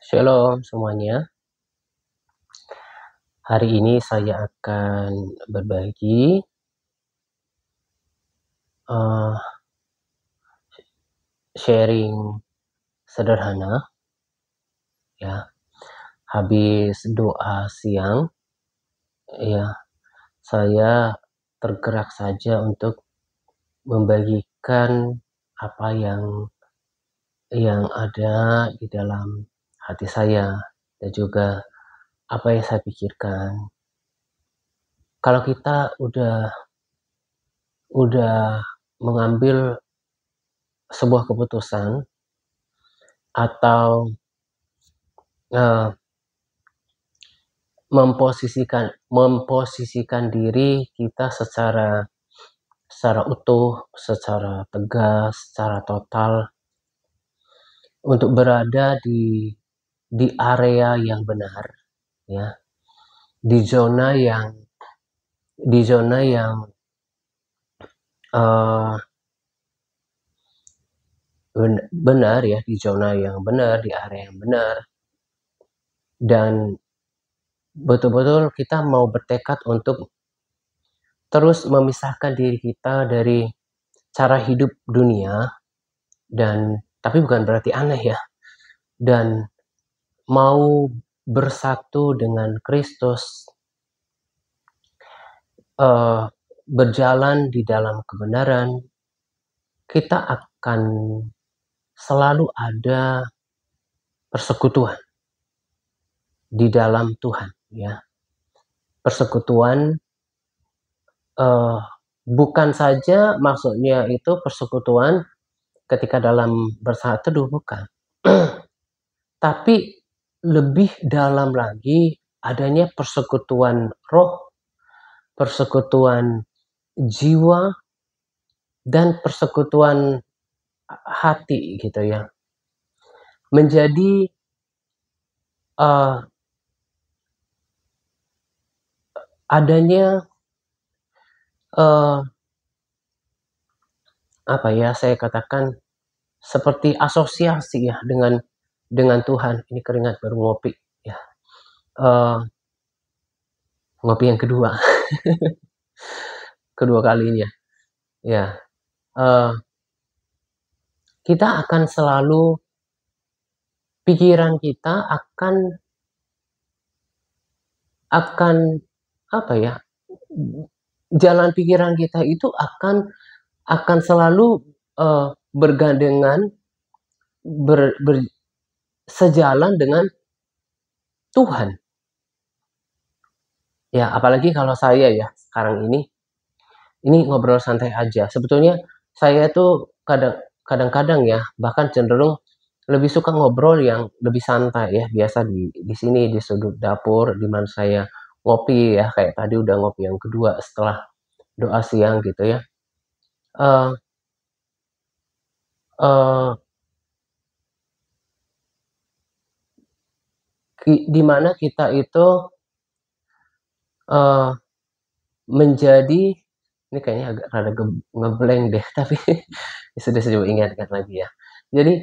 Shalom semuanya. Hari ini saya akan berbagi sharing sederhana ya. Habis doa siang ya, saya tergerak saja untuk membagikan apa yang ada di dalam hati saya dan juga apa yang saya pikirkan. Kalau kita udah mengambil sebuah keputusan atau memposisikan diri kita secara utuh, secara tegas, secara total untuk berada di area yang benar, ya, di zona yang benar ya, di zona yang benar, di area yang benar, dan betul-betul kita mau bertekad untuk terus memisahkan diri kita dari cara hidup dunia, dan tapi bukan berarti aneh ya, dan mau bersatu dengan Kristus, berjalan di dalam kebenaran, kita akan selalu ada persekutuan di dalam Tuhan, ya. Persekutuan bukan saja maksudnya itu persekutuan ketika dalam bersaat teduh, bukan. Tapi lebih dalam lagi adanya persekutuan roh, persekutuan jiwa, dan persekutuan hati gitu ya. Menjadi adanya apa ya, saya katakan seperti asosiasi ya dengan Tuhan. Ini keringat baru ngopi ya. Ngopi yang kedua. Kedua kalinya. Ya. Kita akan selalu, pikiran kita akan apa ya? Jalan pikiran kita itu akan selalu bergandengan, sejalan dengan Tuhan. Ya, apalagi kalau saya ya sekarang ini ngobrol santai aja. Sebetulnya saya tuh kadang-kadang ya bahkan cenderung lebih suka ngobrol yang lebih santai ya. Biasa di sini di sudut dapur di mana saya ngopi ya, kayak tadi udah ngopi yang kedua setelah doa siang gitu ya. Di mana kita itu menjadi, ini kayaknya agak rada ngeblank deh, tapi sudah saya coba ingat lagi ya. Jadi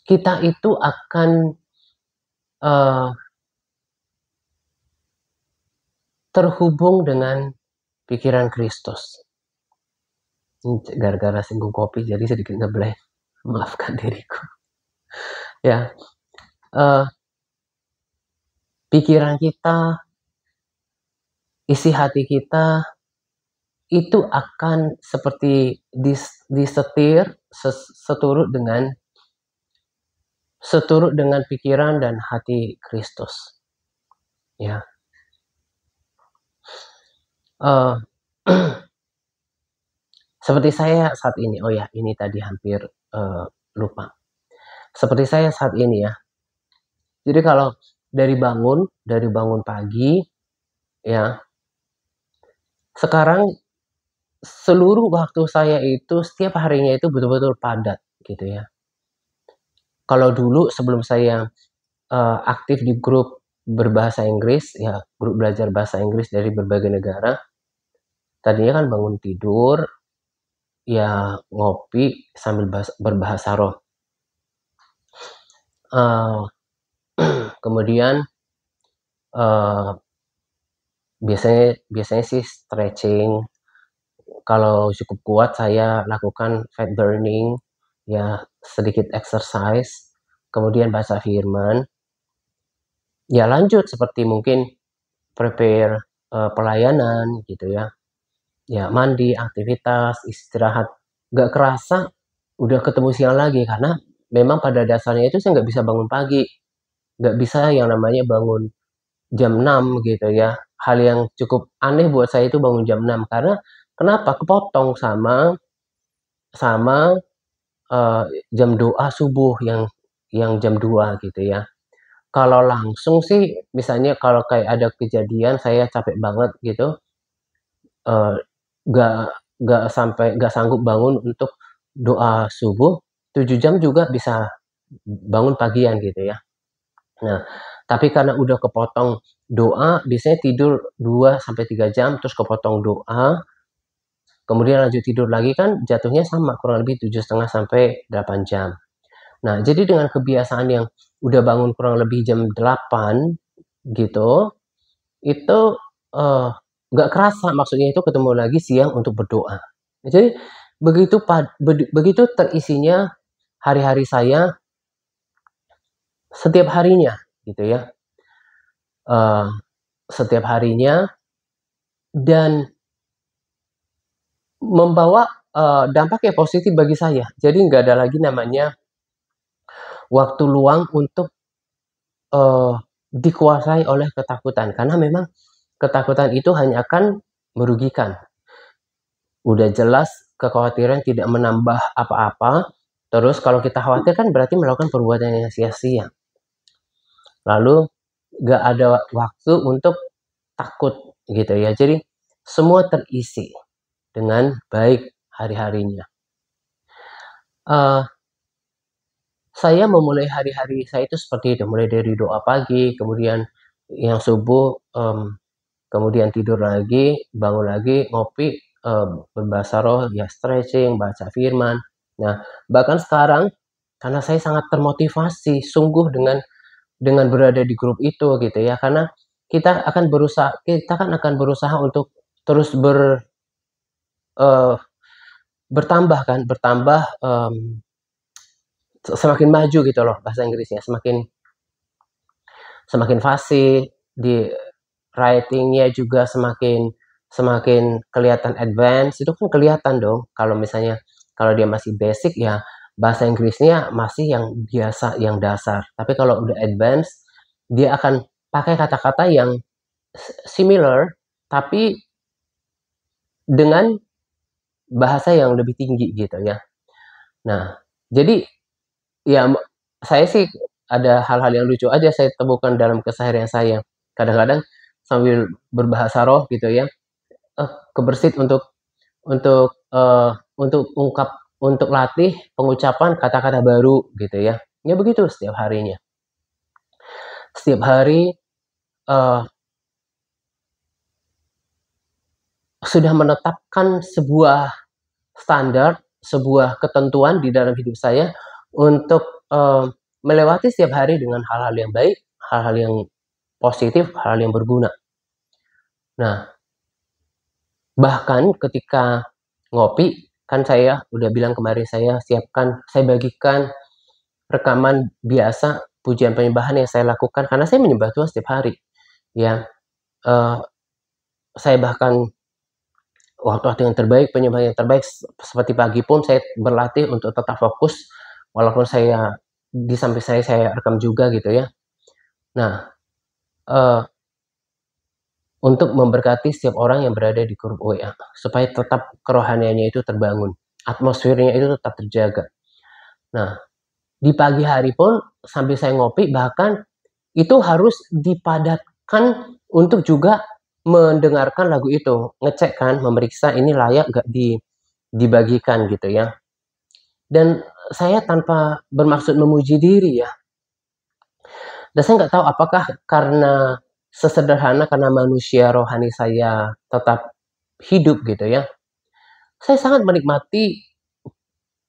kita itu akan terhubung dengan pikiran Kristus. Ini gara-gara singgung kopi jadi sedikit ngeblank. Maafkan diriku. Ya, pikiran kita, isi hati kita itu akan seperti disetir seturut dengan pikiran dan hati Kristus. Ya. Seperti saya saat ini, oh ya, ini tadi hampir lupa. Seperti saya saat ini ya. Jadi kalau dari bangun pagi ya, sekarang seluruh waktu saya itu setiap harinya itu betul-betul padat gitu ya. Kalau dulu sebelum saya aktif di grup berbahasa Inggris ya, grup belajar bahasa Inggris dari berbagai negara, tadinya kan bangun tidur, ya ngopi sambil berbahasa roh. Kemudian biasanya sih stretching. Kalau cukup kuat saya lakukan fat burning, ya sedikit exercise, kemudian baca firman. Ya lanjut seperti mungkin prepare pelayanan gitu ya. Ya mandi, aktivitas, istirahat. Gak kerasa udah ketemu siang lagi karena memang pada dasarnya itu saya nggak bisa bangun pagi. Nggak bisa yang namanya bangun jam 6 gitu ya. Hal yang cukup aneh buat saya itu bangun jam 6 karena kenapa? Kepotong sama sama jam doa subuh yang jam 2 gitu ya. Kalau langsung sih misalnya kalau kayak ada kejadian saya capek banget gitu, eee, nggak nggak sanggup bangun untuk doa subuh, 7 jam juga bisa bangun pagian gitu ya. Nah, tapi karena udah kepotong doa, biasanya tidur 2 sampai 3 jam, terus kepotong doa, kemudian lanjut tidur lagi kan jatuhnya sama, kurang lebih 7,5 sampai 8 jam. Nah, jadi dengan kebiasaan yang udah bangun kurang lebih jam 8 gitu, itu, eee, nggak kerasa maksudnya itu ketemu lagi siang untuk berdoa. Jadi begitu terisinya hari-hari saya setiap harinya gitu ya, eee, setiap harinya dan membawa, dampak yang positif bagi saya. Jadi nggak ada lagi namanya waktu luang untuk, eee, dikuasai oleh ketakutan, karena memang ketakutan itu hanya akan merugikan. Udah jelas kekhawatiran tidak menambah apa-apa, terus kalau kita khawatir kan berarti melakukan perbuatan yang sia-sia. Lalu nggak ada waktu untuk takut gitu ya. Jadi semua terisi dengan baik hari-harinya. Eee, saya memulai hari-hari saya itu seperti itu, mulai dari doa pagi, kemudian yang subuh, kemudian tidur lagi, bangun lagi, ngopi, berbahasa roh, ya stretching, baca firman. Nah, bahkan sekarang karena saya sangat termotivasi sungguh dengan berada di grup itu gitu ya, karena kita kan akan berusaha untuk terus eee, bertambah kan, semakin maju gitu loh bahasa Inggrisnya, semakin semakin fasih, di writing-nya juga semakin semakin kelihatan advance, itu kan kelihatan dong kalau misalnya kalau dia masih basic ya bahasa Inggrisnya masih yang biasa, yang dasar. Tapi kalau udah advance, dia akan pakai kata-kata yang similar, tapi dengan bahasa yang lebih tinggi gitu ya. Nah, jadi ya saya sih ada hal-hal yang lucu aja saya temukan dalam keseharian saya. Kadang-kadang sambil berbahasa roh gitu ya, kebersit untuk latih pengucapan kata-kata baru gitu ya. Ya begitu setiap harinya. Setiap hari, eee, sudah menetapkan sebuah standar, sebuah ketentuan di dalam hidup saya untuk, melewati setiap hari dengan hal-hal yang baik, hal-hal yang positif, hal yang berguna. Nah, bahkan ketika ngopi, kan saya udah bilang kemarin saya bagikan rekaman biasa pujian penyembahan yang saya lakukan karena saya menyembah Tuhan setiap hari, ya. Eee, saya bahkan waktu-waktu yang terbaik, penyembahan yang terbaik seperti pagi pun saya berlatih untuk tetap fokus, walaupun di samping saya rekam juga gitu ya. Nah, eee, untuk memberkati setiap orang yang berada di grup WA, supaya tetap kerohaniannya itu terbangun, atmosfernya itu tetap terjaga. Nah, di pagi hari pun sambil saya ngopi bahkan itu harus dipadatkan untuk juga mendengarkan lagu itu, ngecek kan, memeriksa ini layak nggak dibagikan gitu ya. Dan saya tanpa bermaksud memuji diri ya, dan saya nggak tahu apakah karena karena manusia rohani saya tetap hidup gitu ya, Saya sangat menikmati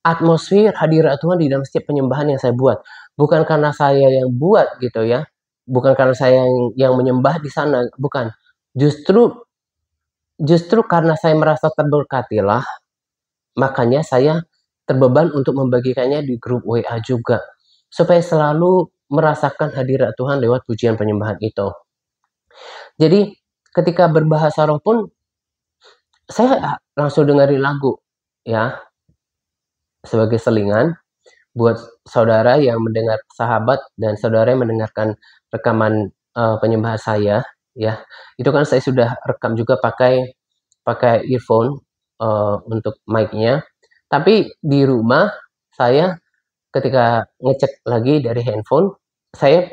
atmosfer hadirat Tuhan di dalam setiap penyembahan yang saya buat. Bukan karena saya yang buat gitu ya. Bukan karena saya yang menyembah di sana, bukan. Justru karena saya merasa terberkatilah, makanya saya terbeban untuk membagikannya di grup WA juga. Supaya selalu merasakan hadirat Tuhan lewat pujian penyembahan itu. Jadi ketika berbahasa roh pun saya langsung dengerin lagu ya sebagai selingan buat saudara yang mendengar sahabat dan saudara yang mendengarkan rekaman penyembahan saya ya. Itu kan saya sudah rekam juga pakai earphone untuk mic-nya. Tapi di rumah saya ketika ngecek lagi dari handphone, saya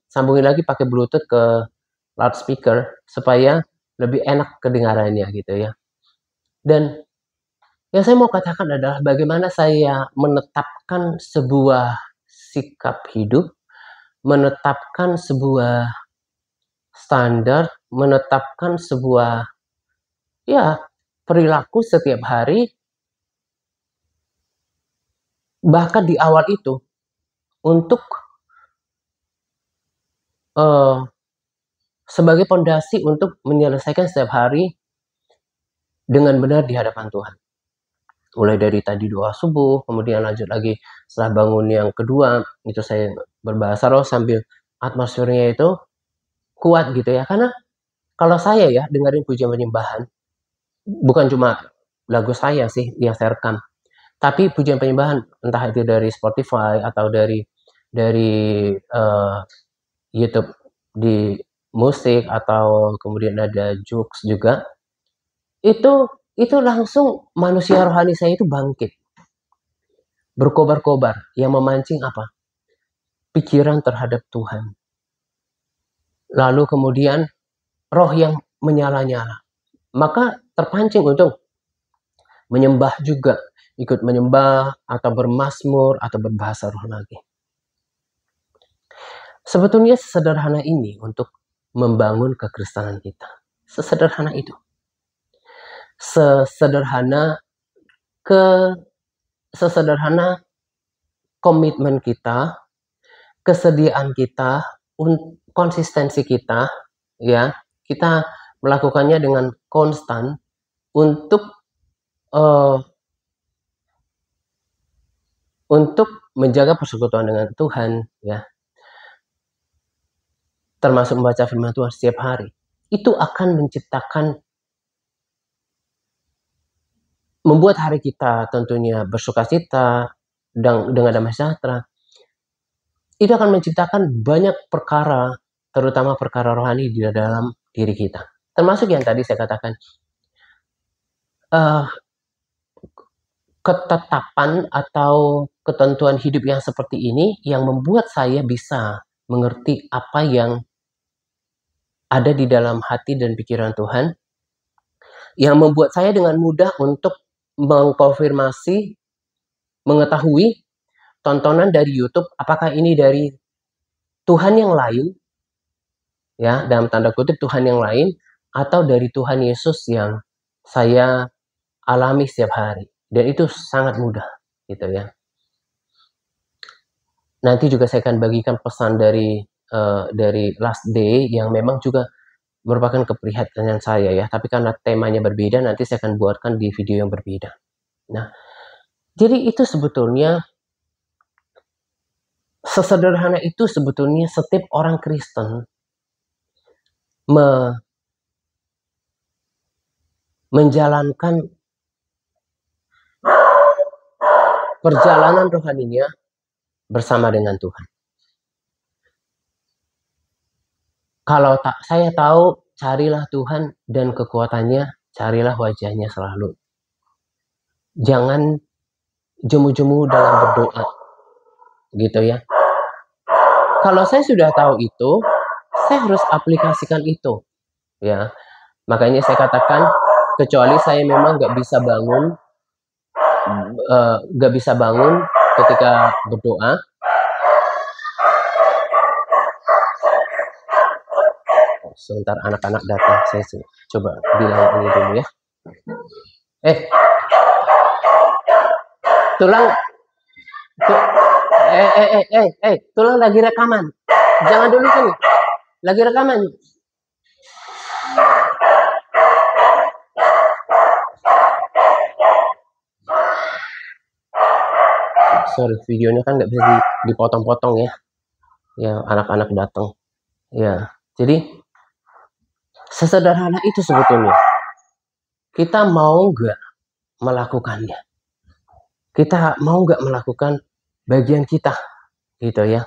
sambungin lagi pakai Bluetooth ke loudspeaker supaya lebih enak kedengarannya gitu ya. Dan yang saya mau katakan adalah bagaimana saya menetapkan sebuah sikap hidup, menetapkan sebuah standar, menetapkan sebuah ya perilaku setiap hari, bahkan di awal itu untuk sebagai pondasi untuk menyelesaikan setiap hari dengan benar di hadapan Tuhan. Mulai dari tadi doa subuh, kemudian lanjut lagi setelah bangun yang kedua, itu saya berbahasa roh sambil atmosfernya itu kuat gitu ya. Karena kalau saya ya dengerin pujian penyembahan, bukan cuma lagu saya sih yang saya rekam, tapi pujian penyembahan entah itu dari Spotify atau dari YouTube di musik atau kemudian ada Joox juga, itu langsung manusia rohani saya itu bangkit, berkobar-kobar, yang memancing apa? Pikiran terhadap Tuhan. Lalu kemudian roh yang menyala-nyala. Maka terpancing untuk menyembah juga, ikut menyembah atau bermazmur atau berbahasa roh lagi. Sebetulnya sesederhana ini untuk membangun kekristenan kita. Sesederhana itu. Sesederhana komitmen kita, kesediaan kita, konsistensi kita, ya, kita melakukannya dengan konstan untuk menjaga persekutuan dengan Tuhan, ya, termasuk membaca firman Tuhan setiap hari. Itu akan membuat hari kita tentunya bersukacita dan dengan damai sejahtera. Itu akan menciptakan banyak perkara, terutama perkara rohani di dalam diri kita. Termasuk yang tadi saya katakan, ketetapan atau ketentuan hidup yang seperti ini yang membuat saya bisa mengerti apa yang ada di dalam hati dan pikiran Tuhan, yang membuat saya dengan mudah untuk mengkonfirmasi, mengetahui tontonan dari YouTube, apakah ini dari Tuhan yang lain, ya, dalam tanda kutip Tuhan yang lain, atau dari Tuhan Yesus yang saya alami setiap hari. Dan itu sangat mudah, gitu ya. Nanti juga saya akan bagikan pesan dari Last Day yang memang juga merupakan keprihatinan saya ya. Tapi karena temanya berbeda, nanti saya akan buatkan di video yang berbeda. Nah, jadi itu sebetulnya sesederhana itu sebetulnya setiap orang Kristen menjalankan perjalanan rohaninya bersama dengan Tuhan. Kalau saya tahu, carilah Tuhan dan kekuatannya, carilah wajahnya selalu. Jangan jemu-jemu dalam berdoa, gitu ya. Kalau saya sudah tahu itu, saya harus aplikasikan itu, ya. Makanya saya katakan, kecuali saya memang nggak bisa bangun ketika berdoa. Sebentar anak-anak datang, saya coba bilang ini dulu ya. Eh, tulang, tulang lagi rekaman. Jangan dulu sini. Lagi rekaman. Sorry, videonya kan nggak bisa dipotong-potong ya. Ya, anak-anak datang. Ya, jadi sesederhana itu sebetulnya. Kita mau nggak melakukannya? Kita mau nggak melakukan bagian kita, gitu ya.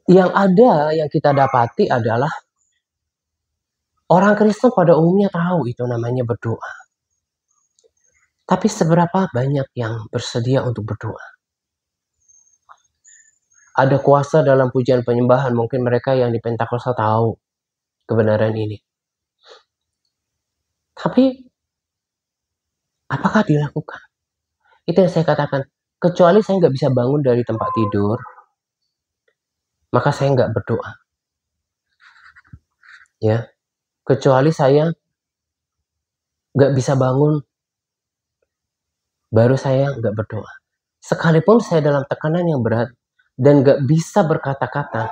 Yang ada, yang kita dapati adalah orang Kristen pada umumnya tahu itu namanya berdoa. Tapi seberapa banyak yang bersedia untuk berdoa? Ada kuasa dalam pujian penyembahan, mungkin mereka yang di Pentakosta tahu kebenaran ini. Tapi apakah dilakukan? Itu yang saya katakan. Kecuali saya nggak bisa bangun dari tempat tidur, maka saya nggak berdoa. Ya, kecuali saya nggak bisa bangun, baru saya nggak berdoa. Sekalipun saya dalam tekanan yang berat dan nggak bisa berkata-kata,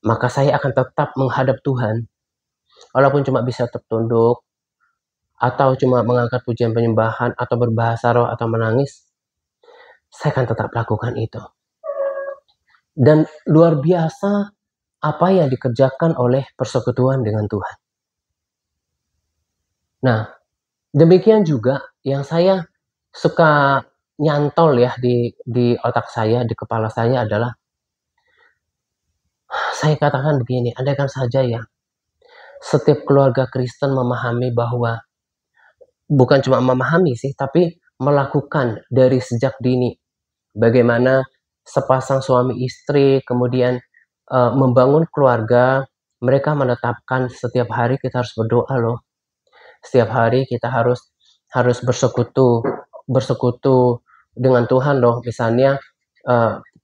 maka saya akan tetap menghadap Tuhan. Walaupun cuma bisa tertunduk, atau cuma mengangkat pujian penyembahan, atau berbahasa roh, atau menangis, saya akan tetap lakukan itu. Dan luar biasa apa yang dikerjakan oleh persekutuan dengan Tuhan. Nah, demikian juga yang saya suka nyantol ya di otak saya, di kepala saya adalah, saya katakan begini, andaikan saja ya, setiap keluarga Kristen memahami bahwa, bukan cuma memahami sih, tapi melakukan dari sejak dini, bagaimana sepasang suami istri kemudian membangun keluarga, mereka menetapkan setiap hari kita harus berdoa loh. Setiap hari kita harus bersekutu dengan Tuhan loh. Misalnya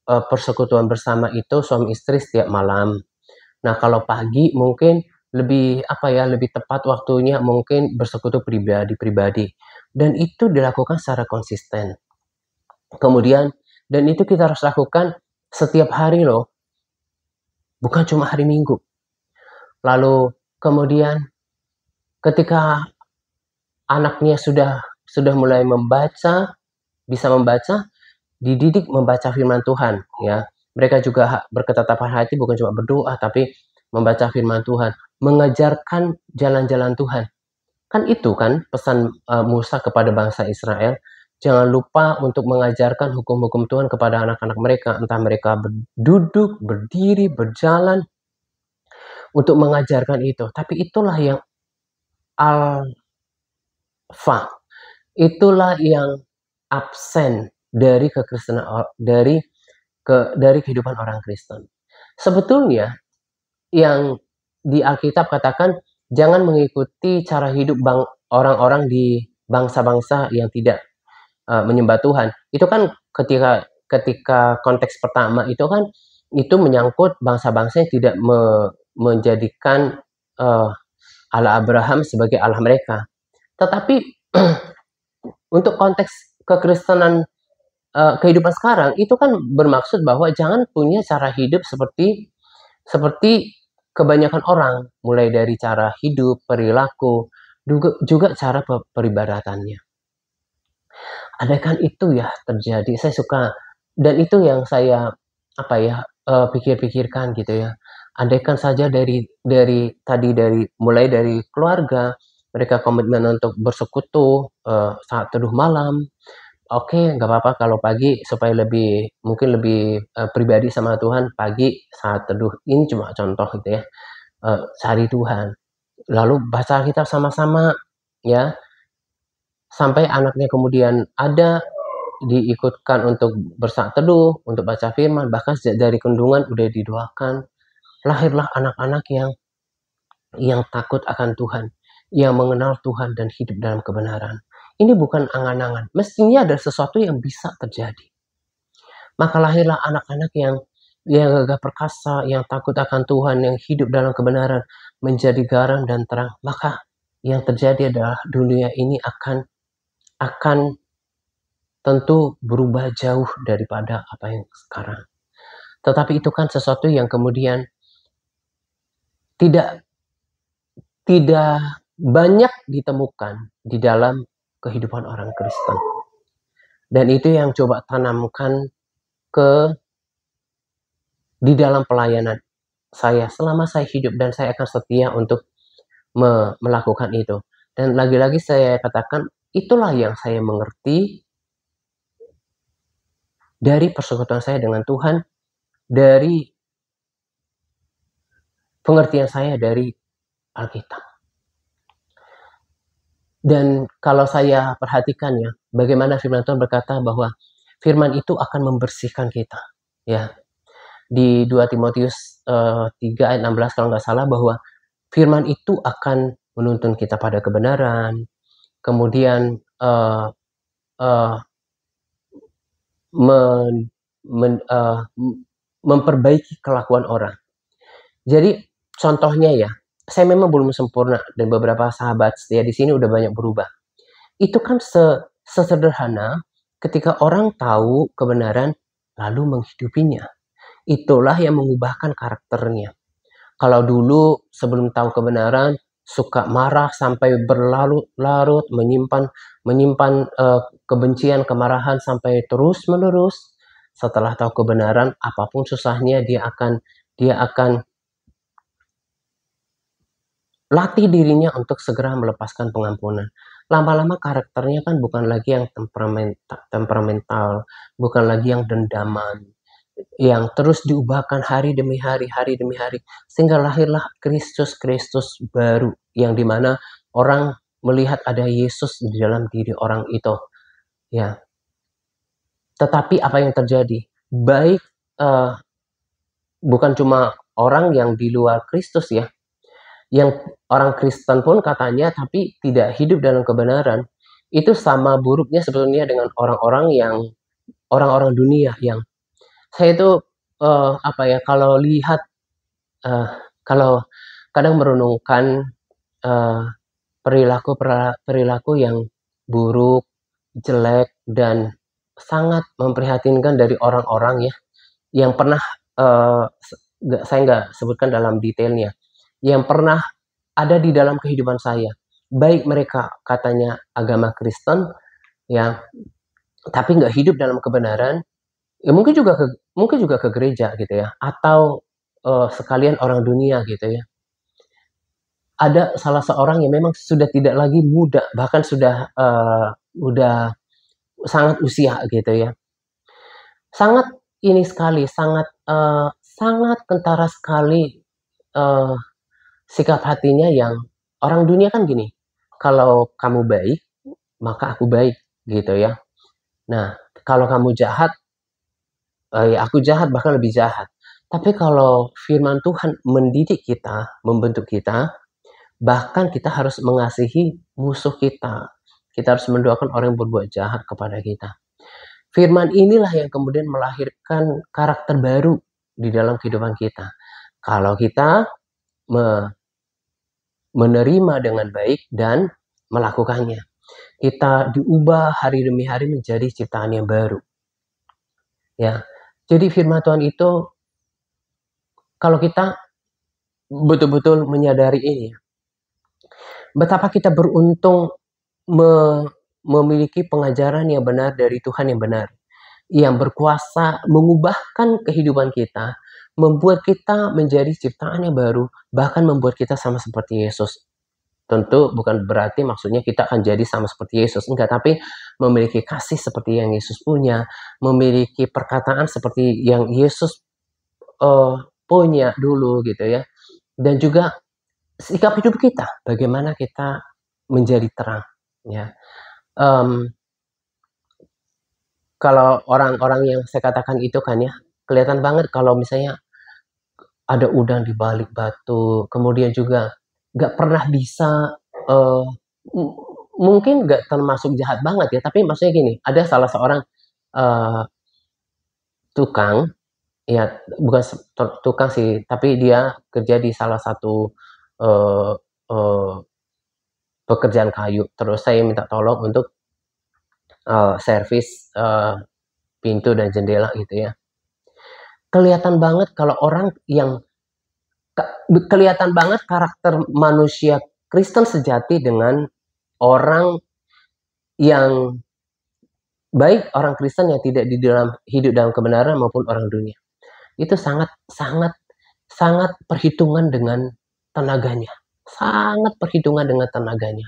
persekutuan bersama itu suami istri setiap malam. Nah, kalau pagi mungkin lebih tepat waktunya mungkin bersekutu pribadi. Dan itu dilakukan secara konsisten. Kemudian, dan itu kita harus lakukan setiap hari loh. Bukan cuma hari Minggu. Lalu kemudian ketika anaknya sudah mulai bisa membaca, dididik membaca firman Tuhan ya. Mereka juga berketetapan hati, bukan cuma berdoa tapi membaca firman Tuhan, mengajarkan jalan-jalan Tuhan. Kan itu kan pesan Musa kepada bangsa Israel, jangan lupa untuk mengajarkan hukum-hukum Tuhan kepada anak-anak mereka, entah mereka duduk, berdiri, berjalan, untuk mengajarkan itu. Tapi itulah yang alfa, itulah yang absen dari kekristenan, dari kehidupan orang Kristen. Sebetulnya yang di Alkitab katakan jangan mengikuti cara hidup orang-orang di bangsa-bangsa yang tidak menyembah Tuhan. Itu kan ketika konteks pertama itu kan itu menyangkut bangsa-bangsa yang tidak menjadikan Allah Abraham sebagai Allah mereka. Tetapi untuk konteks kekristenan kehidupan sekarang itu kan bermaksud bahwa jangan punya cara hidup seperti kebanyakan orang, mulai dari cara hidup, perilaku, juga cara peribadatannya. Andaikan itu ya terjadi, saya suka, dan itu yang saya pikir-pikirkan gitu ya. Andaikan saja mulai dari keluarga, mereka komitmen untuk bersekutu saat teduh malam. Oke, nggak apa-apa kalau pagi supaya mungkin lebih pribadi sama Tuhan, pagi saat teduh. Ini cuma contoh gitu ya. Cari Tuhan. Lalu baca Alkitab sama-sama ya. Sampai anaknya kemudian diikutkan untuk bersaat teduh, untuk baca firman, bahkan sejak dari kandungan udah didoakan. Lahirlah anak-anak yang takut akan Tuhan, yang mengenal Tuhan dan hidup dalam kebenaran. Ini bukan angan-angan, mestinya ada sesuatu yang bisa terjadi. Maka lahirlah anak-anak yang gagah perkasa, yang takut akan Tuhan, yang hidup dalam kebenaran, menjadi garam dan terang. Maka yang terjadi adalah dunia ini akan tentu berubah jauh daripada apa yang sekarang. Tetapi itu kan sesuatu yang kemudian tidak tidak banyak ditemukan di dalam kehidupan orang Kristen. Dan itu yang coba tanamkan di dalam pelayanan saya selama saya hidup, dan saya akan setia untuk melakukan itu. Dan lagi-lagi saya katakan, itulah yang saya mengerti dari persekutuan saya dengan Tuhan, dari pengertian saya dari Alkitab. Dan kalau saya perhatikan ya, bagaimana firman Tuhan berkata bahwa firman itu akan membersihkan kita. Ya, di 2 Timotius 3 ayat 16 kalau nggak salah, bahwa firman itu akan menuntun kita pada kebenaran, kemudian memperbaiki kelakuan orang. Jadi contohnya ya, saya memang belum sempurna dan beberapa sahabat setia di sini udah banyak berubah. Itu kan sesederhana ketika orang tahu kebenaran lalu menghidupinya. Itulah yang mengubahkan karakternya. Kalau dulu sebelum tahu kebenaran suka marah sampai berlarut-larut, menyimpan kebencian, kemarahan sampai terus-menerus. Setelah tahu kebenaran, apapun susahnya dia akan latih dirinya untuk segera melepaskan pengampunan. Lama-lama karakternya kan bukan lagi yang temperamental, bukan lagi yang dendaman, yang terus diubahkan hari demi hari, sehingga lahirlah Kristus baru, yang dimana orang melihat ada Yesus di dalam diri orang itu. Ya, tetapi apa yang terjadi? Baik bukan cuma orang yang di luar Kristus ya, yang orang Kristen pun katanya tapi tidak hidup dalam kebenaran, itu sama buruknya sebetulnya dengan orang-orang dunia yang saya itu kalau lihat kalau kadang merenungkan perilaku yang buruk, jelek, dan sangat memprihatinkan dari orang-orang ya yang pernah saya nggak sebutkan dalam detailnya, yang pernah ada di dalam kehidupan saya, baik mereka katanya agama Kristen ya, tapi nggak hidup dalam kebenaran. Ya mungkin juga ke gereja gitu ya, atau sekalian orang dunia gitu ya. Ada salah seorang yang memang sudah tidak lagi muda, bahkan udah sangat usia gitu ya. Sangat ini sekali, sangat kentara sekali sikap hatinya, yang orang dunia kan gini, kalau kamu baik, maka aku baik gitu ya. Nah, kalau kamu jahat, ya aku jahat, bahkan lebih jahat. Tapi kalau firman Tuhan mendidik kita, membentuk kita, bahkan kita harus mengasihi musuh kita. Kita harus mendoakan orang yang berbuat jahat kepada kita. Firman inilah yang kemudian melahirkan karakter baru di dalam kehidupan kita. Kalau kita menerima dengan baik dan melakukannya, kita diubah hari demi hari menjadi ciptaan yang baru. Ya, jadi firman Tuhan itu, kalau kita betul-betul menyadari ini, betapa kita beruntung memiliki pengajaran yang benar dari Tuhan yang benar, yang berkuasa mengubahkan kehidupan kita, membuat kita menjadi ciptaan yang baru, bahkan membuat kita sama seperti Yesus. Tentu bukan berarti maksudnya kita akan jadi sama seperti Yesus, enggak, tapi memiliki kasih seperti yang Yesus punya, memiliki perkataan seperti yang Yesus punya dulu gitu ya. Dan juga sikap hidup kita, bagaimana kita menjadi terang ya. Kalau orang-orang yang saya katakan itu kan ya, kelihatan banget kalau misalnya ada udang di balik batu, kemudian juga nggak pernah bisa, mungkin nggak termasuk jahat banget ya, tapi maksudnya gini, ada salah seorang tukang, ya bukan tukang sih, tapi dia kerja di salah satu uh, uh, pekerjaan kayu, terus saya minta tolong untuk servis pintu dan jendela gitu ya. Kelihatan banget kalau orang yang kelihatan banget karakter manusia Kristen sejati dengan orang yang baik, orang Kristen yang tidak di dalam hidup dalam kebenaran maupun orang dunia. Itu sangat sangat sangat perhitungan dengan tenaganya. Sangat perhitungan dengan tenaganya.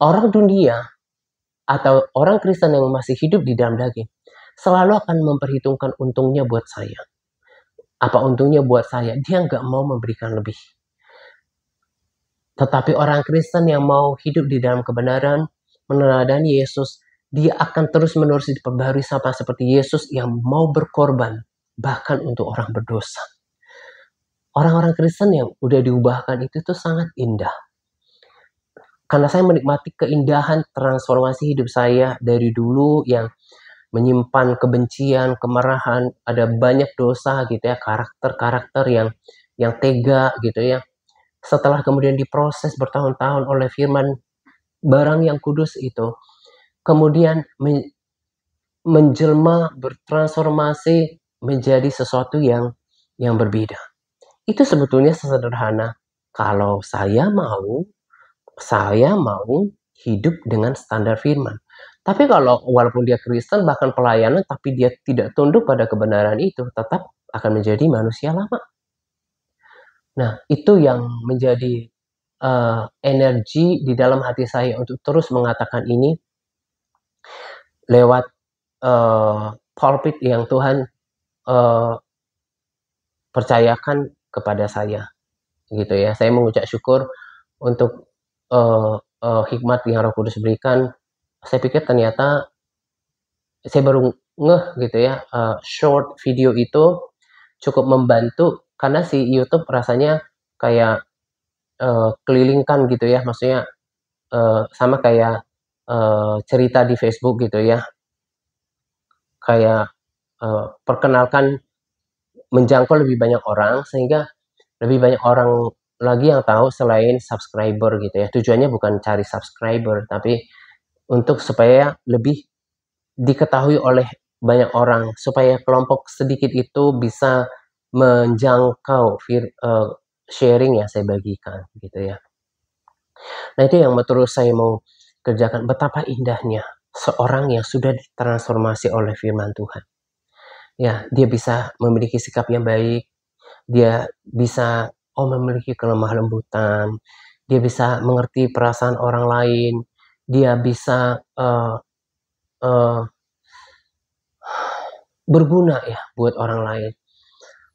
Orang dunia atau orang Kristen yang masih hidup di dalam daging selalu akan memperhitungkan untungnya buat saya. Apa untungnya buat saya? Dia nggak mau memberikan lebih. Tetapi orang Kristen yang mau hidup di dalam kebenaran, meneladani Yesus, dia akan terus-menerus diperbarui sama seperti Yesus yang mau berkorban, bahkan untuk orang berdosa. Orang-orang Kristen yang udah diubahkan itu tuh sangat indah. Karena saya menikmati keindahan transformasi hidup saya dari dulu yang menyimpan kebencian, kemarahan, ada banyak dosa gitu ya, karakter-karakter yang tega gitu ya. Setelah kemudian diproses bertahun-tahun oleh firman barang yang kudus itu, kemudian menjelma, bertransformasi menjadi sesuatu yang berbeda. Itu sebetulnya sesederhana. Kalau saya mau hidup dengan standar firman. Tapi kalau walaupun dia Kristen bahkan pelayanan tapi dia tidak tunduk pada kebenaran itu, tetap akan menjadi manusia lama. Nah, itu yang menjadi energi di dalam hati saya untuk terus mengatakan ini lewat pulpit yang Tuhan percayakan kepada saya, gitu ya. Saya mengucap syukur untuk hikmat yang Roh Kudus berikan. Saya pikir ternyata saya baru ngeh gitu ya, short video itu cukup membantu karena si YouTube rasanya kayak kelilingkan gitu ya, maksudnya sama kayak cerita di Facebook gitu ya, kayak perkenalkan menjangkau lebih banyak orang sehingga lebih banyak orang lagi yang tahu selain subscriber gitu ya. Tujuannya bukan cari subscriber tapi untuk supaya lebih diketahui oleh banyak orang supaya kelompok sedikit itu bisa menjangkau sharing yang saya bagikan gitu ya. Nah, itu yang terus saya mau kerjakan. Betapa indahnya seorang yang sudah ditransformasi oleh firman Tuhan. Ya, dia bisa memiliki sikap yang baik, dia bisa memiliki kelemah lembutan, dia bisa mengerti perasaan orang lain, dia bisa berguna ya buat orang lain.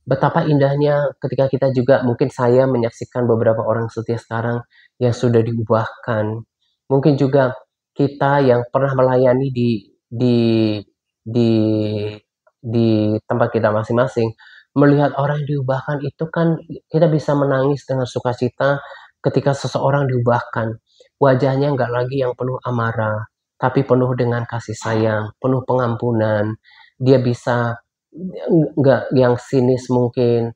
Betapa indahnya ketika kita juga, mungkin saya menyaksikan beberapa orang setia sekarang yang sudah diubahkan. Mungkin juga kita yang pernah melayani di di tempat kita masing-masing, melihat orang yang diubahkan itu kan kita bisa menangis dengan sukacita ketika seseorang diubahkan. Wajahnya nggak lagi yang penuh amarah, tapi penuh dengan kasih sayang, penuh pengampunan. Dia bisa nggak yang sinis mungkin,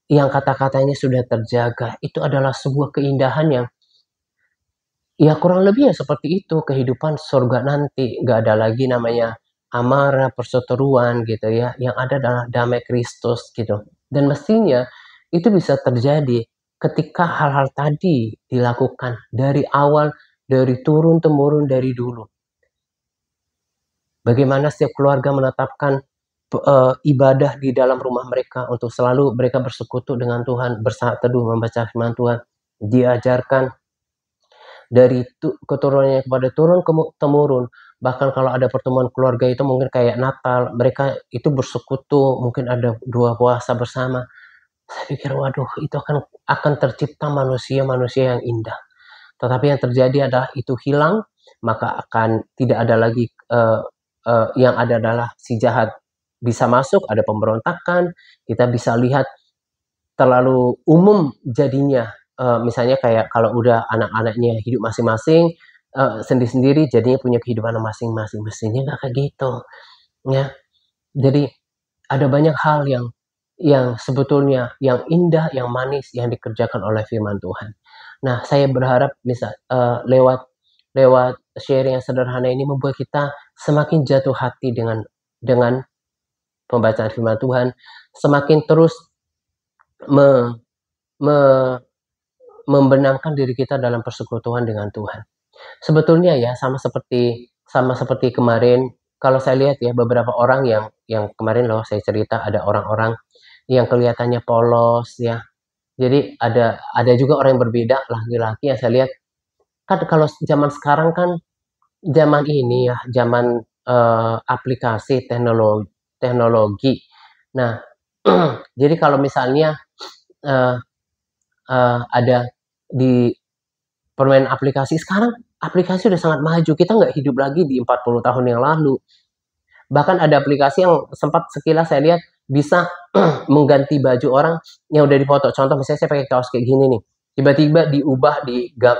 yang kata-katanya sudah terjaga. Itu adalah sebuah keindahan yang ya kurang lebih ya seperti itu kehidupan surga nanti. Nggak ada lagi namanya amarah, perseteruan gitu ya. Yang ada adalah damai Kristus gitu. Dan mestinya itu bisa terjadi ketika hal-hal tadi dilakukan dari awal, dari turun-temurun dari dulu. Bagaimana setiap keluarga menetapkan ibadah di dalam rumah mereka untuk selalu mereka bersekutu dengan Tuhan, bersaat teduh membaca firman Tuhan, diajarkan dari keturunannya kepada turun temurun. Bahkan kalau ada pertemuan keluarga itu mungkin kayak Natal, mereka itu bersekutu, mungkin ada 2 puasa bersama. Saya pikir waduh, itu akan tercipta manusia-manusia yang indah. Tetapi yang terjadi adalah itu hilang, maka akan tidak ada lagi yang ada adalah si jahat bisa masuk, ada pemberontakan, kita bisa lihat terlalu umum jadinya. Misalnya kayak kalau udah anak-anaknya hidup masing-masing, sendiri-sendiri jadinya punya kehidupan masing-masing. Mestinya nggak kayak gitu, ya. Jadi ada banyak hal yang sebetulnya yang indah, yang manis yang dikerjakan oleh firman Tuhan. Nah, saya berharap lewat sharing yang sederhana ini membuat kita semakin jatuh hati dengan pembacaan firman Tuhan, semakin terus me me membenamkan diri kita dalam persekutuan dengan Tuhan. Sebetulnya ya sama seperti kemarin, kalau saya lihat ya beberapa orang yang kemarin loh saya cerita ada orang-orang yang kelihatannya polos ya. Jadi ada juga orang yang berbeda laki-laki yang saya lihat kan kalau zaman sekarang kan zaman ini ya, zaman aplikasi teknologi. Nah, jadi kalau misalnya eh, ada di permainan aplikasi sekarang, aplikasi udah sangat maju. Kita nggak hidup lagi di 40 tahun yang lalu. Bahkan ada aplikasi yang sempat sekilas saya lihat bisa mengganti baju orang yang udah dipoto. Contoh misalnya saya pakai kaos kayak gini nih, tiba-tiba diubah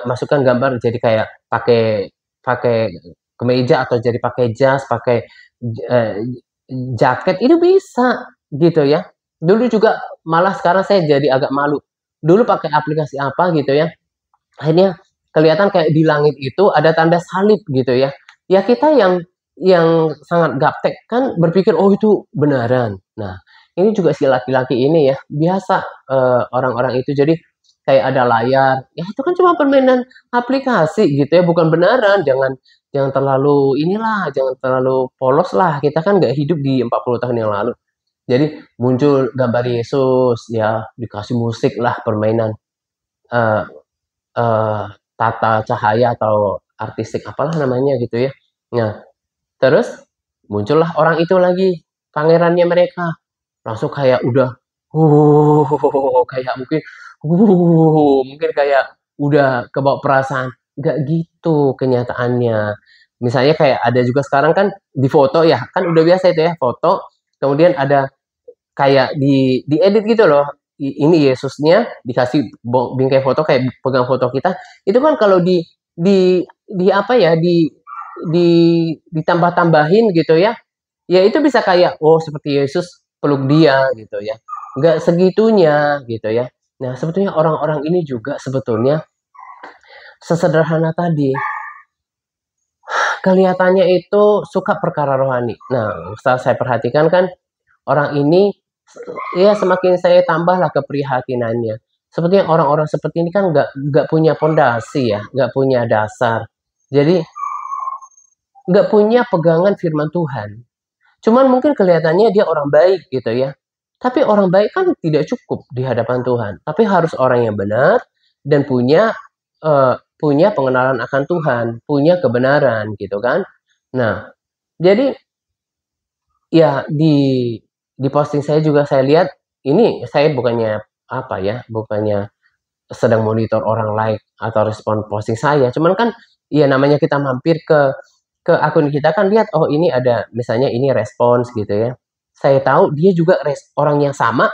masukkan gambar jadi kayak pakai pakai kemeja atau jadi pakai jas, pakai eh, jaket itu bisa gitu ya. Dulu juga malah sekarang saya jadi agak malu. Dulu pakai aplikasi apa gitu ya, akhirnya kelihatan kayak di langit itu ada tanda salib gitu ya. Ya kita yang sangat gaptek kan berpikir oh itu benaran. Nah, ini juga si laki-laki ini ya, biasa orang-orang itu jadi kayak ada layar. Ya itu kan cuma permainan aplikasi gitu ya, bukan benaran. Jangan jangan terlalu inilah, jangan terlalu polos lah. Kita kan nggak hidup di 40 tahun yang lalu. Jadi muncul gambar Yesus ya, dikasih musik lah permainan eh, eh, tata cahaya atau artistik apalah namanya gitu ya. Nah, terus muncullah orang itu lagi, pangerannya mereka. Langsung kayak udah kayak mungkin kayak udah kebawa perasaan. Nggak gitu kenyataannya. Misalnya kayak ada juga sekarang kan di foto ya, kan udah biasa itu ya, foto kemudian ada kayak diedit gitu loh. Ini Yesusnya dikasih bingkai foto kayak pegang foto kita. Itu kan kalau di apa ya di ditambah-tambahin gitu ya. Ya itu bisa kayak oh seperti Yesus peluk dia gitu ya. Nggak segitunya gitu ya. Nah, sebetulnya orang-orang ini juga sebetulnya sesederhana tadi kelihatannya itu suka perkara rohani. Nah, setelah saya perhatikan kan orang ini ya semakin saya tambahlah keprihatinannya. Sepertinya orang-orang seperti ini kan nggak punya pondasi ya, nggak punya dasar. Jadi nggak punya pegangan firman Tuhan. Cuman mungkin kelihatannya dia orang baik gitu ya. Tapi orang baik kan tidak cukup di hadapan Tuhan. Tapi harus orang yang benar dan punya pengenalan akan Tuhan, punya kebenaran gitu kan. Nah, jadi ya di posting saya juga saya lihat ini saya bukannya apa ya, bukannya sedang monitor orang like atau respon posting saya. Cuman kan ya namanya kita mampir ke akun kita kan lihat oh ini ada misalnya ini respons gitu ya. Saya tahu dia juga orang yang sama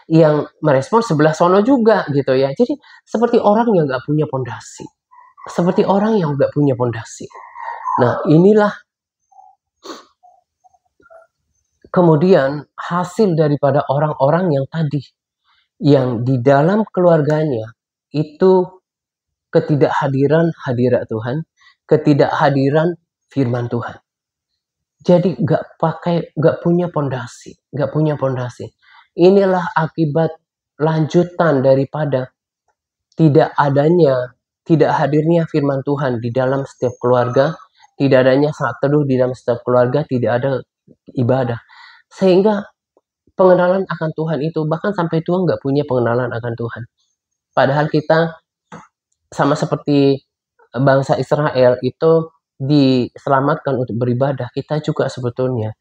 yang merespon sebelah sono juga gitu ya. Jadi seperti orang yang nggak punya pondasi. Seperti orang yang nggak punya pondasi. Nah inilah kemudian hasil daripada orang-orang yang tadi yang di dalam keluarganya itu ketidakhadiran hadirat Tuhan, ketidakhadiran firman Tuhan. Jadi nggak punya pondasi, nggak punya pondasi. Inilah akibat lanjutan daripada tidak hadirnya firman Tuhan di dalam setiap keluarga, tidak adanya saat teduh di dalam setiap keluarga, tidak ada ibadah. Sehingga pengenalan akan Tuhan itu, bahkan sampai tua nggak punya pengenalan akan Tuhan. Padahal kita sama seperti bangsa Israel itu diselamatkan untuk beribadah, kita juga sebetulnya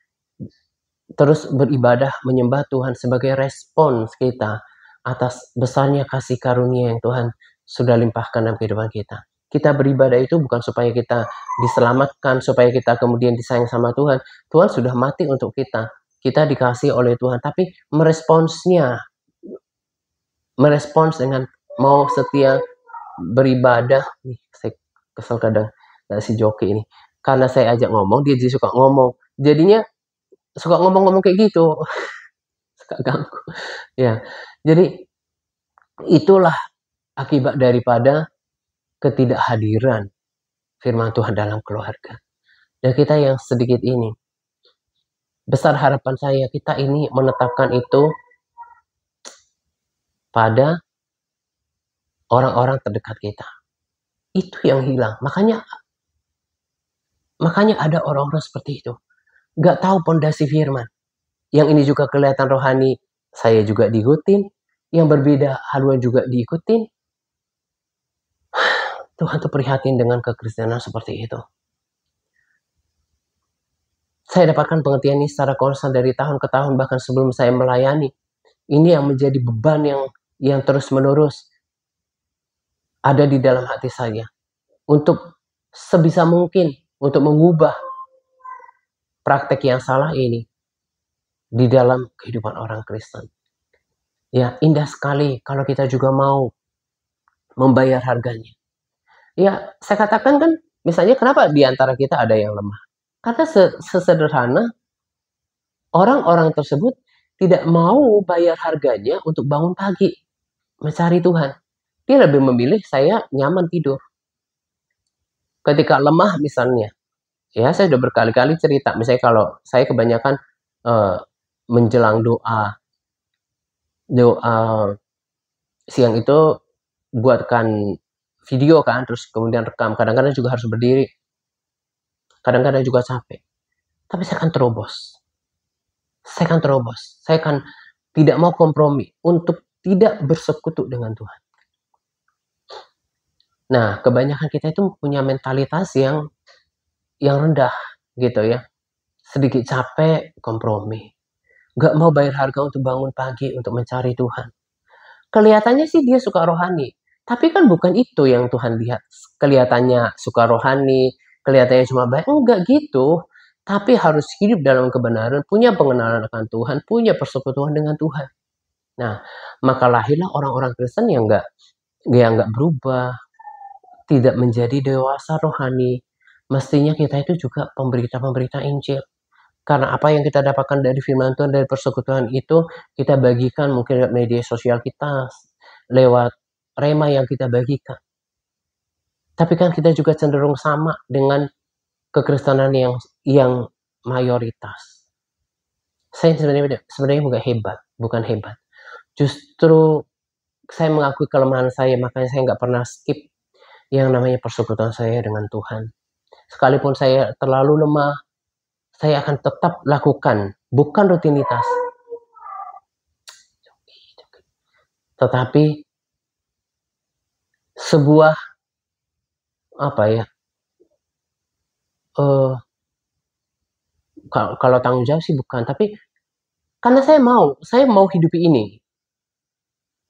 terus beribadah menyembah Tuhan sebagai respons kita atas besarnya kasih karunia yang Tuhan sudah limpahkan dalam kehidupan kita. Kita beribadah itu bukan supaya kita diselamatkan, supaya kita kemudian disayang sama Tuhan. Tuhan sudah mati untuk kita. Kita dikasih oleh Tuhan, tapi merespons dengan mau setia beribadah. Nih, saya kesel kadang si Joki ini. Karena saya ajak ngomong, dia jadi suka ngomong. Jadinya suka ngomong-ngomong kayak gitu. Suka ganggu. Ya, jadi itulah akibat daripada ketidakhadiran firman Tuhan dalam keluarga. Dan kita yang sedikit ini, besar harapan saya kita ini menetapkan itu pada orang-orang terdekat kita. Itu yang hilang. Makanya ada orang-orang seperti itu. Gak tahu pondasi firman. Yang ini juga kelihatan rohani, saya juga diikutin. Yang berbeda haluan juga diikutin. Tuhan tuh prihatin dengan kekristenan seperti itu. Saya dapatkan pengertian ini secara konstan dari tahun ke tahun, bahkan sebelum saya melayani. Ini yang menjadi beban yang terus-menerus ada di dalam hati saya. Untuk sebisa mungkin, untuk mengubah praktek yang salah ini di dalam kehidupan orang Kristen. Ya, indah sekali kalau kita juga mau membayar harganya. Ya, saya katakan kan, misalnya kenapa di antara kita ada yang lemah? Karena sesederhana, orang-orang tersebut tidak mau bayar harganya untuk bangun pagi, mencari Tuhan. Dia lebih memilih saya nyaman tidur. Ketika lemah misalnya, ya saya sudah berkali-kali cerita, misalnya kalau saya kebanyakan menjelang doa siang itu buatkan video kan, terus kemudian rekam. Kadang-kadang juga harus berdiri, kadang-kadang juga capek. Tapi saya akan terobos. Saya akan tidak mau kompromi untuk tidak bersekutu dengan Tuhan. Nah, kebanyakan kita itu punya mentalitas yang rendah gitu ya. Sedikit capek, kompromi. Gak mau bayar harga untuk bangun pagi, untuk mencari Tuhan. Kelihatannya sih dia suka rohani. Tapi kan bukan itu yang Tuhan lihat. Kelihatannya suka rohani, kelihatannya cuma baik. Enggak gitu. Tapi harus hidup dalam kebenaran, punya pengenalan akan Tuhan, punya persekutuan dengan Tuhan. Nah, maka lahirlah orang-orang Kristen yang enggak berubah, tidak menjadi dewasa rohani. Mestinya kita itu juga pemberita-pemberita Injil. Karena apa yang kita dapatkan dari firman Tuhan, dari persekutuan itu, kita bagikan mungkin lewat media sosial kita, lewat rema yang kita bagikan. Tapi kan kita juga cenderung sama dengan kekristenan yang mayoritas. Saya sebenarnya bukan hebat. Justru saya mengakui kelemahan saya, makanya saya nggak pernah skip yang namanya persekutuan saya dengan Tuhan. Sekalipun saya terlalu lemah, saya akan tetap lakukan, bukan rutinitas. Tetapi sebuah kalau tanggung jawab sih bukan, tapi karena saya mau hidupi ini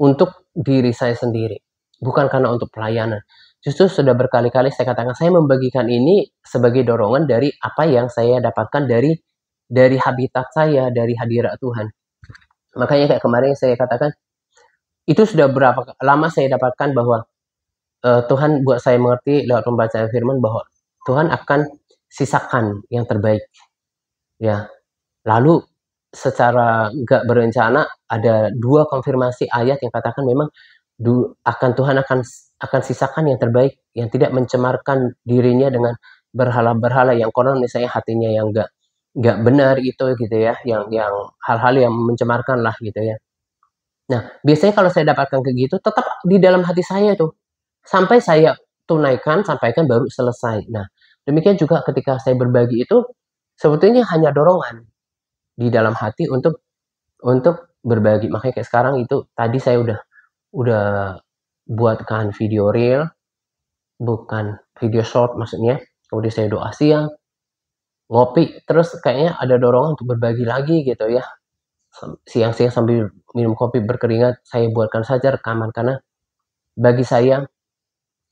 untuk diri saya sendiri, bukan karena untuk pelayanan. Justru sudah berkali-kali saya katakan, saya membagikan ini sebagai dorongan dari apa yang saya dapatkan dari habitat saya, dari hadirat Tuhan. Makanya kayak kemarin saya katakan, itu sudah berapa lama saya dapatkan bahwa Tuhan buat saya mengerti lewat pembacaan firman bahwa Tuhan akan sisakan yang terbaik. Ya, lalu secara nggak berencana ada 2 konfirmasi ayat yang katakan memang Tuhan akan sisakan yang terbaik, yang tidak mencemarkan dirinya dengan berhala-berhala yang konon misalnya hatinya yang nggak benar itu gitu ya, yang hal-hal yang mencemarkan lah gitu ya. Nah, biasanya kalau saya dapatkan kayak gitu, tetap di dalam hati saya tuh, sampai saya sampaikan baru selesai. Nah, demikian juga ketika saya berbagi itu, sebetulnya hanya dorongan di dalam hati untuk berbagi. Makanya kayak sekarang itu, tadi saya udah buatkan video reel, bukan video short maksudnya. Kemudian saya doa siang, ngopi, terus kayaknya ada dorongan untuk berbagi lagi gitu ya. Siang-siang sambil minum kopi berkeringat, saya buatkan saja rekaman, karena bagi saya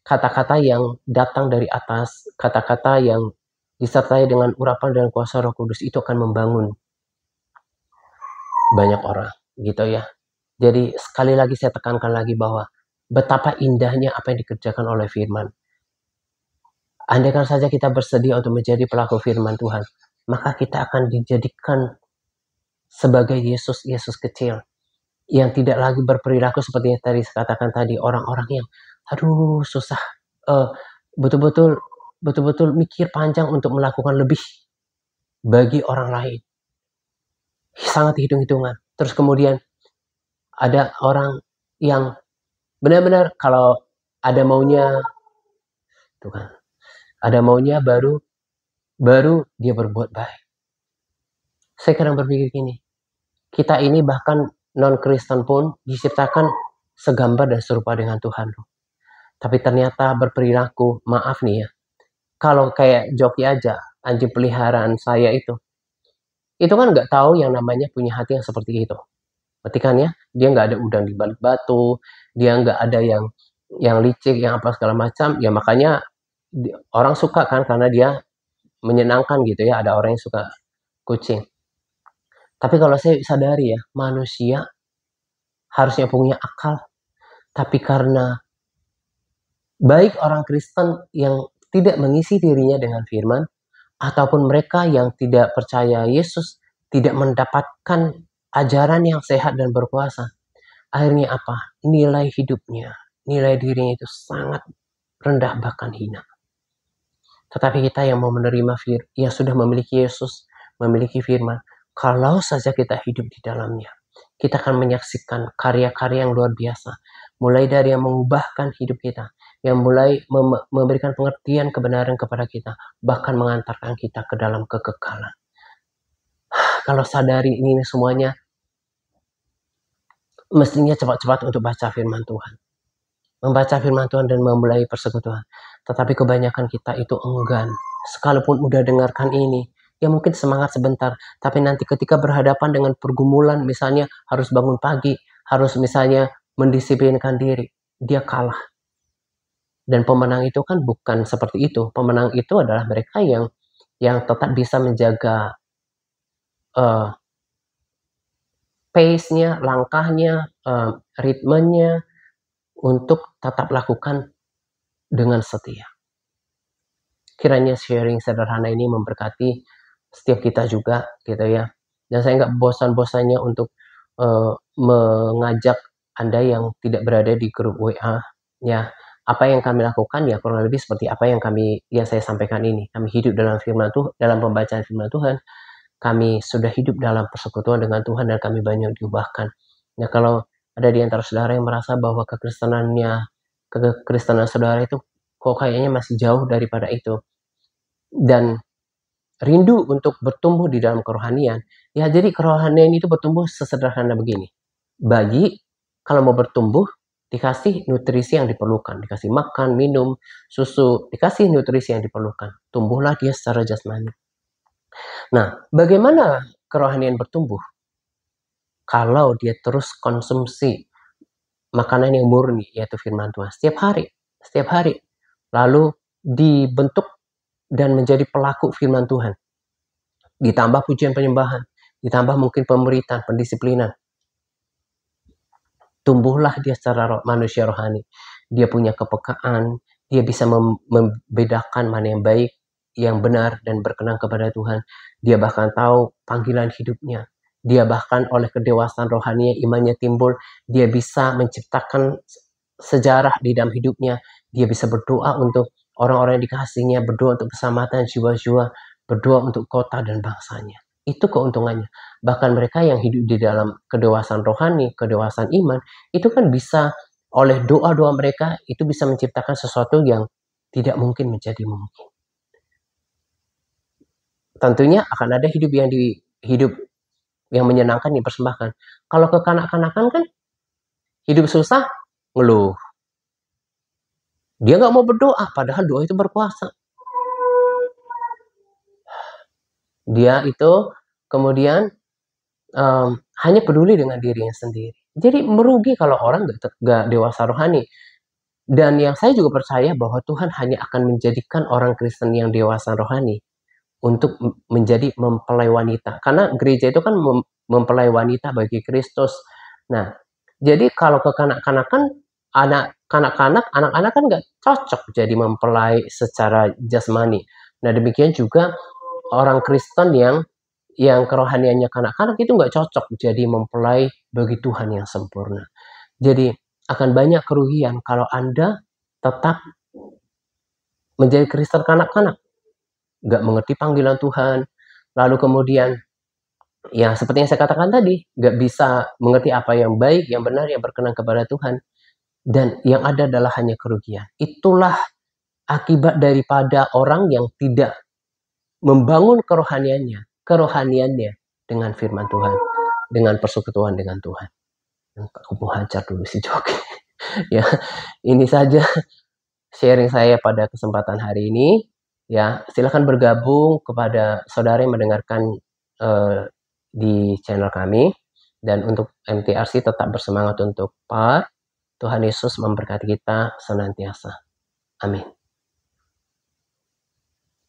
kata-kata yang datang dari atas, kata-kata yang disertai dengan urapan dan kuasa Roh Kudus itu akan membangun banyak orang gitu ya. Jadi sekali lagi saya tekankan lagi bahwa betapa indahnya apa yang dikerjakan oleh firman. Andaikan saja kita bersedia untuk menjadi pelaku firman Tuhan, maka kita akan dijadikan sebagai Yesus kecil yang tidak lagi berperilaku seperti yang tadi saya katakan tadi, orang-orang yang aduh susah, betul-betul mikir panjang untuk melakukan lebih bagi orang lain, sangat hitung-hitungan. Terus kemudian ada orang yang benar-benar kalau ada maunya, tuh kan, ada maunya baru dia berbuat baik. Saya kadang berpikir gini, kita ini bahkan non-Kristen pun diciptakan segambar dan serupa dengan Tuhan. Tapi ternyata berperilaku, maaf nih ya, kalau kayak Joki aja, anjing peliharaan saya itu kan nggak tahu yang namanya punya hati yang seperti itu. Berarti kan ya, dia nggak ada udang di balik batu, dia nggak ada yang licik, yang apa segala macam. Ya makanya orang suka kan karena dia menyenangkan gitu ya. Ada orang yang suka kucing. Tapi kalau saya sadari ya, manusia harusnya punya akal. Tapi karena baik orang Kristen yang tidak mengisi dirinya dengan firman, ataupun mereka yang tidak percaya Yesus, tidak mendapatkan ajaran yang sehat dan berkuasa. Akhirnya apa? Nilai hidupnya, nilai dirinya itu sangat rendah bahkan hina. Tetapi kita yang mau menerima yang sudah memiliki Yesus, memiliki firman, kalau saja kita hidup di dalamnya, kita akan menyaksikan karya-karya yang luar biasa. Mulai dari yang mengubahkan hidup kita, yang mulai memberikan pengertian kebenaran kepada kita, bahkan mengantarkan kita ke dalam kekekalan. Kalau sadari ini semuanya, mestinya cepat-cepat untuk baca firman Tuhan. Membaca firman Tuhan dan memulai persekutuan. Tetapi kebanyakan kita itu enggan. Sekalipun udah dengarkan ini, ya mungkin semangat sebentar. Tapi nanti ketika berhadapan dengan pergumulan, misalnya harus bangun pagi, harus misalnya mendisiplinkan diri, dia kalah. Dan pemenang itu kan bukan seperti itu. Pemenang itu adalah mereka yang tetap bisa menjaga pace-nya, langkahnya, ritmenya, untuk tetap lakukan dengan setia. Kiranya sharing sederhana ini memberkati setiap kita juga, gitu ya. Dan saya nggak bosan-bosannya untuk mengajak Anda yang tidak berada di grup WA, ya. Apa yang kami lakukan ya kurang lebih seperti apa yang saya sampaikan ini. Kami hidup dalam firman Tuhan, dalam pembacaan firman Tuhan. Kami sudah hidup dalam persekutuan dengan Tuhan dan kami banyak diubahkan. Nah, kalau ada di antara saudara yang merasa bahwa kekristenan saudara itu kok kayaknya masih jauh daripada itu, dan rindu untuk bertumbuh di dalam kerohanian, ya jadi kerohanian itu bertumbuh sesederhana begini. Kalau mau bertumbuh, dikasih nutrisi yang diperlukan, dikasih makan, minum, susu, dikasih nutrisi yang diperlukan. Tumbuhlah dia secara jasmani. Nah, bagaimana kerohanian bertumbuh? Kalau dia terus konsumsi makanan yang murni, yaitu firman Tuhan, setiap hari, lalu dibentuk dan menjadi pelaku firman Tuhan, ditambah pujian penyembahan, ditambah mungkin pemberitaan, pendisiplinan, tumbuhlah dia secara manusia rohani. Dia punya kepekaan, dia bisa membedakan mana yang baik, yang benar, dan berkenan kepada Tuhan. Dia bahkan tahu panggilan hidupnya. Dia bahkan oleh kedewasaan rohani imannya timbul, dia bisa menciptakan sejarah di dalam hidupnya. Dia bisa berdoa untuk orang-orang yang dikasihnya, berdoa untuk keselamatan jiwa-jiwa, berdoa untuk kota dan bangsanya. Itu keuntungannya. Bahkan mereka yang hidup di dalam kedewasaan rohani, kedewasaan iman, itu kan bisa oleh doa-doa mereka, itu bisa menciptakan sesuatu yang tidak mungkin menjadi mungkin. Tentunya akan ada hidup yang menyenangkan, dipersembahkan. Kalau kekanak-kanakan kan hidup susah, ngeluh. Dia nggak mau berdoa, padahal doa itu berkuasa. Dia itu kemudian hanya peduli dengan dirinya sendiri. Jadi merugi kalau orang nggak dewasa rohani. Dan yang saya juga percaya bahwa Tuhan hanya akan menjadikan orang Kristen yang dewasa rohani untuk menjadi mempelai wanita. Karena gereja itu kan mempelai wanita bagi Kristus. Nah, jadi kalau kekanak-kanakan, anak-anak kan nggak cocok jadi mempelai secara jasmani. Nah, demikian juga orang Kristen yang yang kerohaniannya kanak-kanak itu nggak cocok jadi mempelai bagi Tuhan yang sempurna. Jadi akan banyak kerugian kalau Anda tetap menjadi Kristen kanak-kanak, nggak mengerti panggilan Tuhan, lalu kemudian ya seperti yang saya katakan tadi, nggak bisa mengerti apa yang baik, yang benar, yang berkenan kepada Tuhan, dan yang ada adalah hanya kerugian. Itulah akibat daripada orang yang tidak membangun kerohaniannya dengan firman Tuhan, dengan persekutuan dengan Tuhan. Aku mau hajar dulu si Joki. Ya, ini saja sharing saya pada kesempatan hari ini. Ya, silakan bergabung kepada saudara yang mendengarkan di channel kami. Dan untuk MTRC tetap bersemangat untuk Tuhan Yesus memberkati kita senantiasa. Amin.